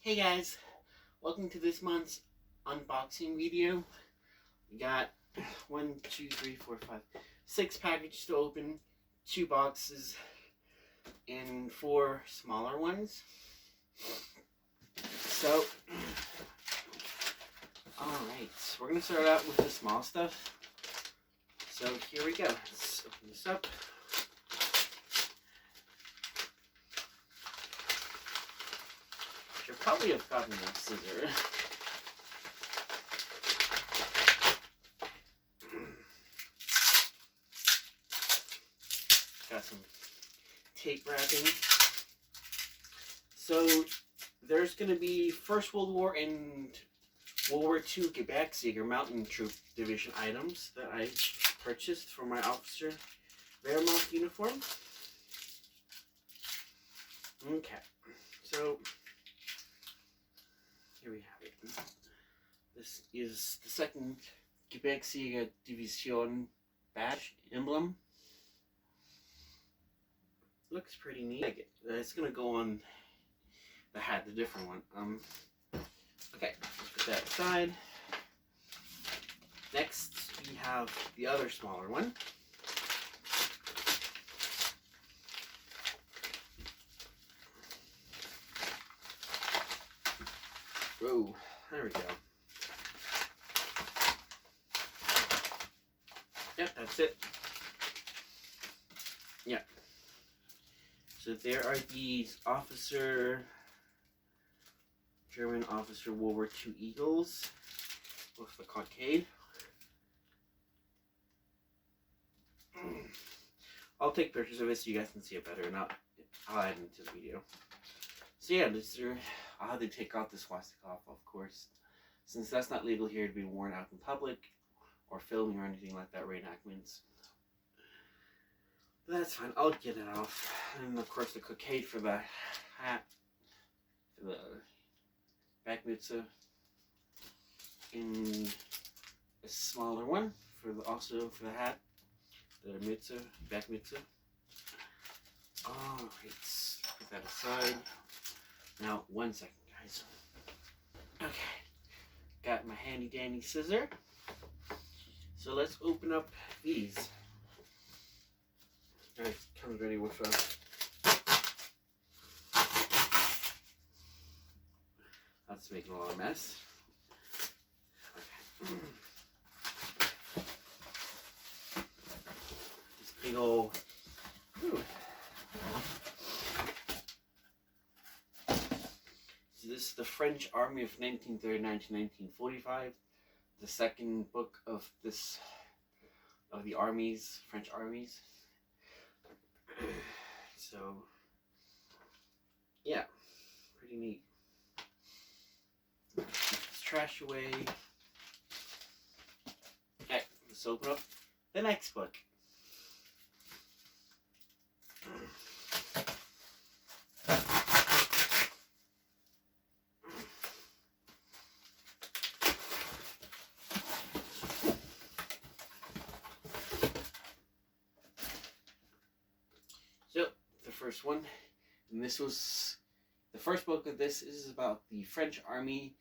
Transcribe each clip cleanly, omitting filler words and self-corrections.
Hey guys, welcome to this month's unboxing video. We got 6 packages to open, 2 boxes, and 4 smaller ones. So, alright, we're going to start out with the small stuff. So here we go. Let's open this up. Should probably have gotten a scissor. Got some tape wrapping. So there's going to be First World War and World War II Gebirgsjager Mountain Troop Division items that I purchased for my officer Wehrmacht uniform. Okay, so here we have it. This is the second Gebirgsjager Division badge emblem. Looks pretty neat. I like it. It's gonna go on the hat, the different one. Okay, put that aside. Next, we have the other smaller one. Whoa, there we go. Yep, that's it. Yep. So there are these German officer World War II eagles with the cockade. I'll take pictures of it so you guys can see it better, and I'll add it to the video. So yeah, I'll have to take out the swastika off, of course, since that's not legal here to be worn out in public or filming or anything like that, reenactments. But that's fine, I'll get it off. And of course the cockade for the hat, for the back mitza, and a smaller one also for the hat, the mitza, back mitza. Alright, put that aside. Now, 1 second, guys. Okay, got my handy dandy scissor. So let's open up these. Alright, comes ready with a that's making a lot of mess. Okay. This big old. Ooh. So this is the French Army of 1939 to 1945. The second book of the French armies. So yeah, pretty neat. Let's trash away. Okay, let's open up the next book. So, the first one, and this was, the first book of this is about the French Army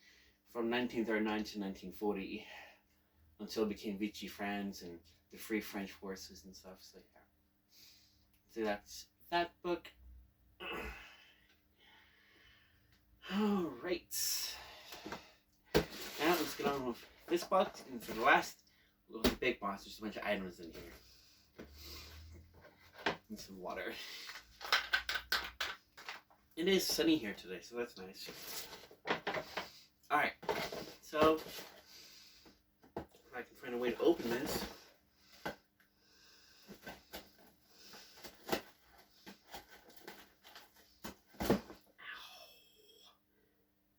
from 1939 to 1940, until it became Vichy France and the Free French Forces and stuff, so yeah. So that's that book. Alright. Now let's get on with this box, and for the last, we'll go to the big box. There's a bunch of items in here. And some water. It is sunny here today, so that's nice. Alright, so if I can find a way to open this.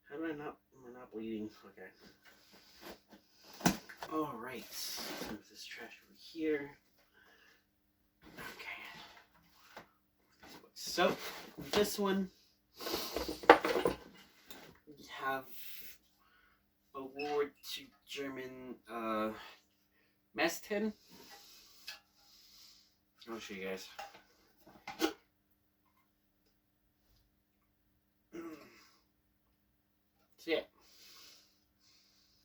How do am I not bleeding? Okay. Alright, move this trash over here. Okay. So, this one, we have a World War II German mess tin. I'll show you guys. So yeah.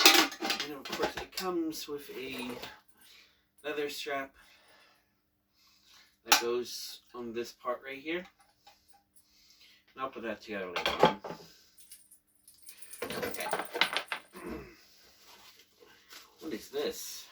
And of course it comes with a leather strap that goes on this part right here. And I'll put that together later on. Okay. What is this?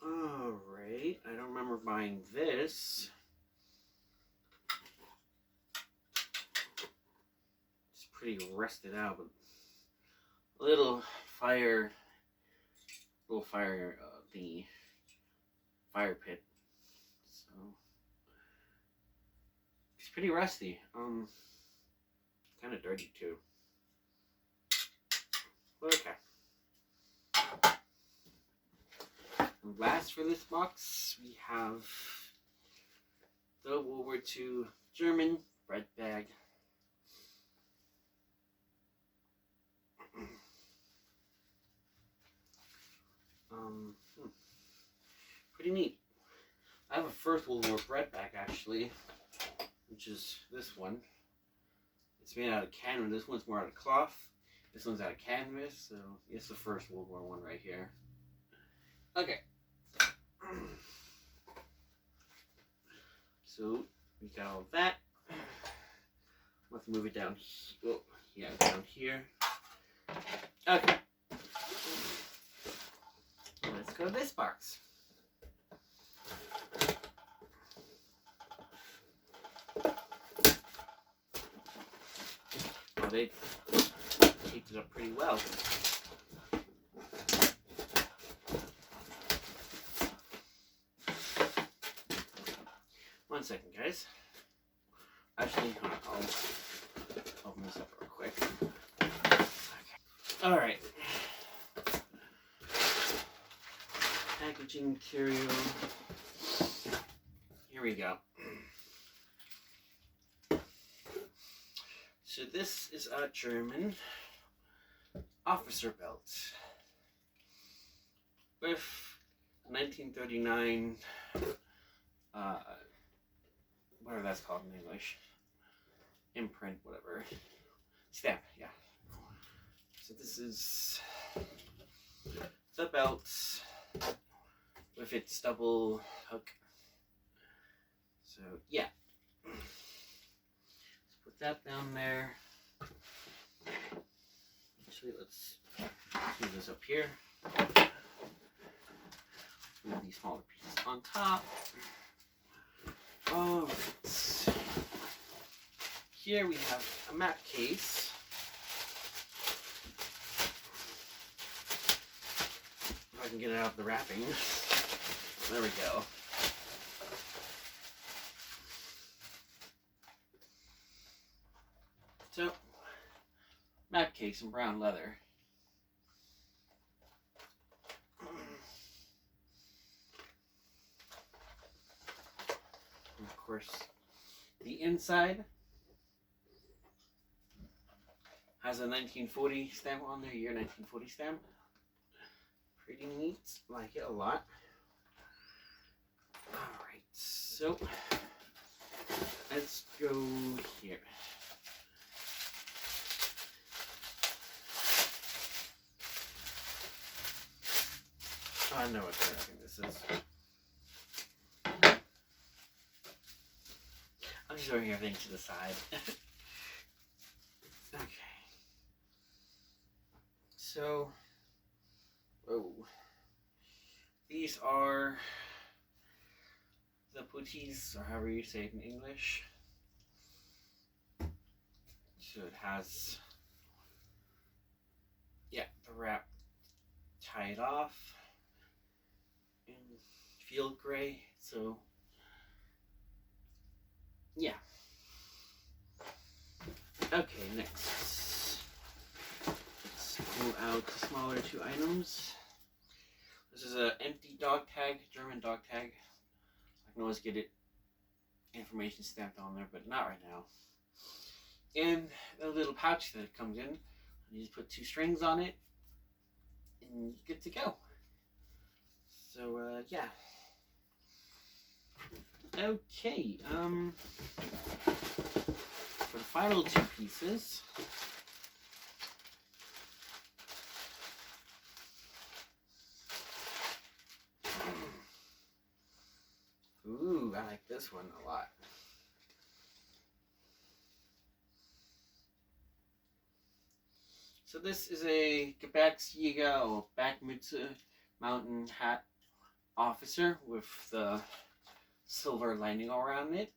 Alright, I don't remember buying this. It's pretty rusted out, but a little fire thingy. Fire pit. So it's pretty rusty. Kind of dirty too. But okay. And last for this box, we have the World War II German bread bag. Pretty neat. I have a First World War bread bag actually, which is this one. It's made out of canvas. This one's more out of cloth. This one's out of canvas, so it's the First World War one right here. Okay. So we got all that. Let's move it down. Oh, yeah, down here. Okay. Let's go to this box. Oh, they taped it up pretty well. One second, guys. Actually, I'll open this up real quick. Okay. Alright. Packaging material. Here we go. So this is a German officer belt with 1939 whatever that's called in English, imprint, whatever, stamp, yeah. So this is the belt with its double hook. So yeah, let's put that down there. Actually, let's move this up here. Move these smaller pieces on top. Alright. Here we have a map case. If I can get it out of the wrapping. There we go. So, map case in brown leather. And of course, the inside has a 1940 stamp on there, year 1940 stamp. Pretty neat, like it a lot. Alright, so let's go here. I know what kind of thing this is. I'm just throwing everything to the side. Okay. So, these are the putties, or however you say it in English. So it has, yeah, the wrap tied off in field gray. So, yeah. Okay, next. Let's pull out the smaller two items. This is an empty dog tag, German dog tag. I can always get it information stamped on there, but not right now. And a little pouch that it comes in. You just put two strings on it, and and you're good to go. So yeah. Okay, for the final two pieces, ooh, I like this one a lot. So this is a Gebirgsjager or Bergmütze mountain hat officer with the silver lining around it.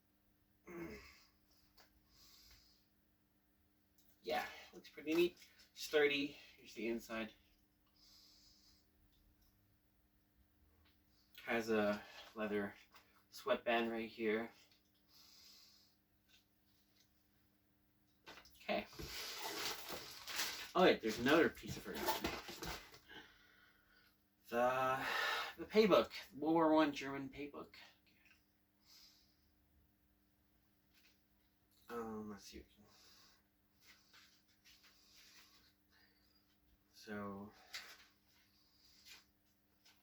Yeah, looks pretty neat. Sturdy. Here's the inside. Has a leather sweatband right here. Okay. Oh wait, there's another piece of it. The paybook, World War I German paybook. Let's see. So,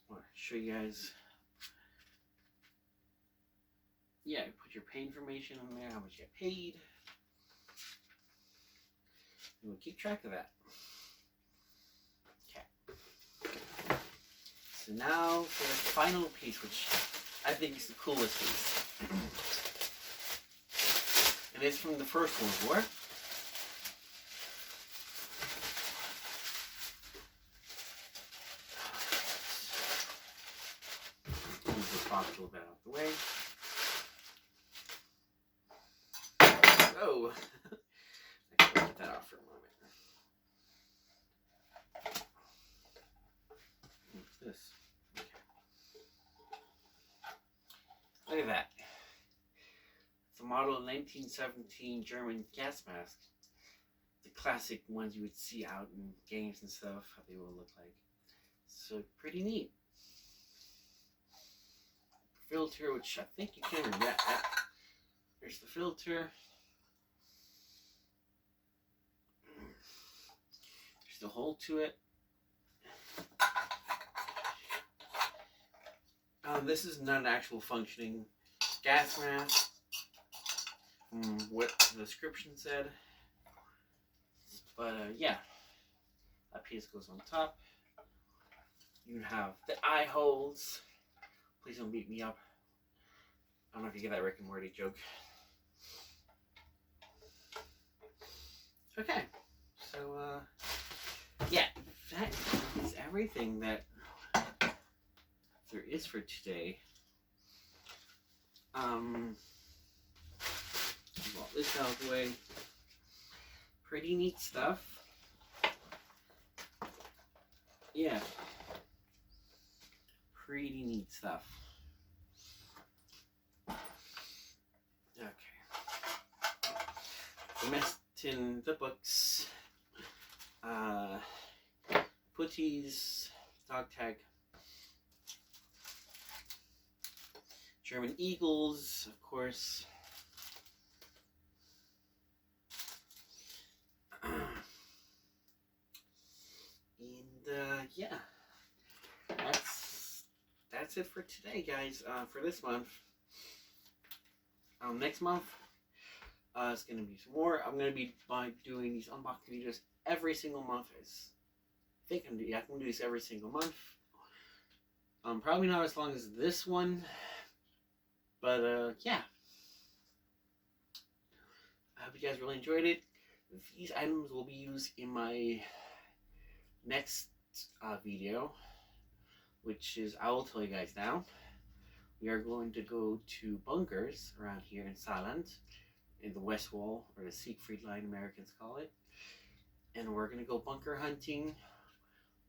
I want to show you guys. Yeah, put your pay information on there, how much you get paid. And we'll keep track of that. Okay. So now for the final piece, which I think is the coolest piece. And it's from the First World War. Move this box a little bit out of the way. Oh, I can get that off for a moment. What's this? Okay. Look at that. It's a model 1917 German gas mask. The classic ones you would see out in games and stuff, how they will look like. So pretty neat. Filter, which I think you can read that. There's the filter. There's the hole to it. This is not an actual functioning gas mask, from what the description said. But yeah, that piece goes on top. You have the eye holes. Please don't beat me up. I don't know if you get that Rick and Morty joke. Okay, so yeah, that is everything that there is for today. Well, this out of the way. Pretty neat stuff. Yeah. Pretty neat stuff. Okay. Domestin, the books, putties, dog tag, German eagles, of course. And yeah, that's it for today, guys. For this month. Next month, it's gonna be some more. I'm gonna be doing these unboxing videos every single month. I think I'm gonna do this every single month. Probably not as long as this one, but yeah. I hope you guys really enjoyed it. These items will be used in my next video, which is, I will tell you guys now. We are going to go to bunkers around here in Saarland, in the West Wall, or the Siegfried Line, Americans call it. And we're going to go bunker hunting,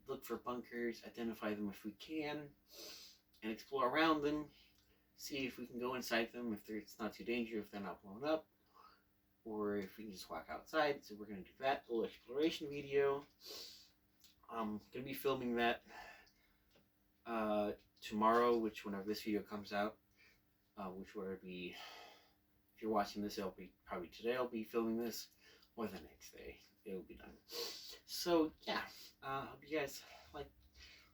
look for bunkers, identify them if we can, and explore around them, see if we can go inside them, if it's not too dangerous, if they're not blown up, or if we can just walk outside. So we're going to do that little exploration video. I'm going to be filming that tomorrow, which whenever this video comes out, which will be, if you're watching this, it'll be probably today. I'll be filming this, or the next day it'll be done. So yeah, hope you guys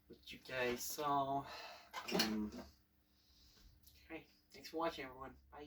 what you guys saw. Okay, thanks for watching, everyone. Bye.